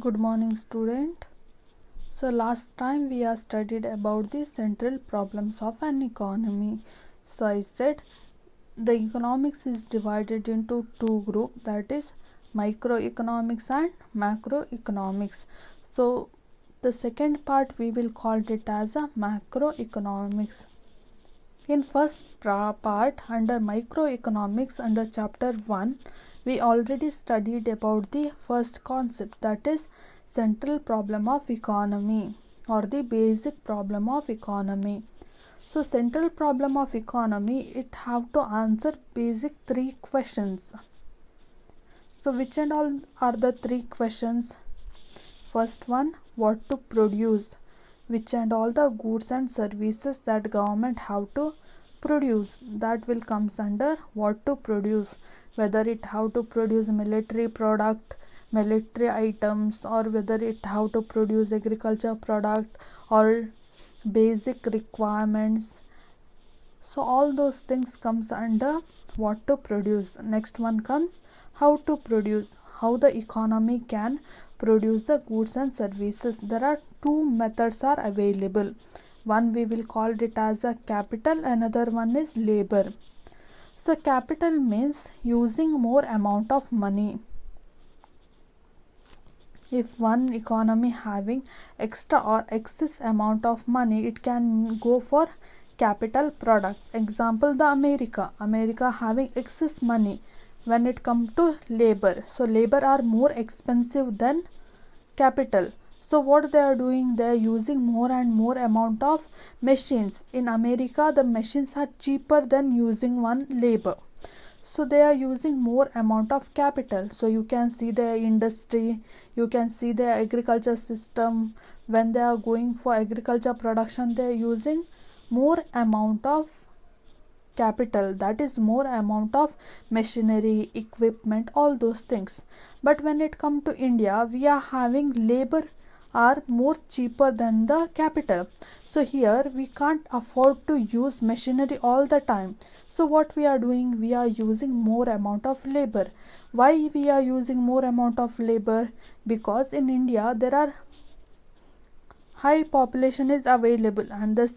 Good morning, student. So last time we have studied about the central problems of an economy. So I said the economics is divided into two groups, that is microeconomics and macroeconomics. So the second part we will call it as a macroeconomics. In first part under microeconomics under chapter 1 we already studied about the first concept, that is central problem of economy or the basic problem of economy. So central problem of economy, it have to answer basic three questions. So which and all are the three questions? First one, what to produce, which and all the goods and services that government have to produce, that will comes under what to produce, whether it have to produce military product, military items, or whether it have to produce agriculture product or basic requirements. So all those things comes under what to produce. Next one comes how to produce, how the economy can produce the goods and services. There are two methods are available. One we will call it as a capital, another one is labor. So capital means using more amount of money. If one economy having extra or excess amount of money, it can go for capital product. Example, the America having excess money when it come to labor. So labor are more expensive than capital. So what they are doing, they are using more and more amount of machines. In America the machines are cheaper than using one labor, so they are using more amount of capital. So you can see the industry, you can see the agriculture system. When they are going for agriculture production, they are using more amount of capital, that is more amount of machinery, equipment, all those things. But when it come to India, we are having labor are more cheaper than the capital. So here we can't afford to use machinery all the time. So what we are doing, we are using more amount of labor. Why we are using more amount of labor? Because in India there are high population is available and the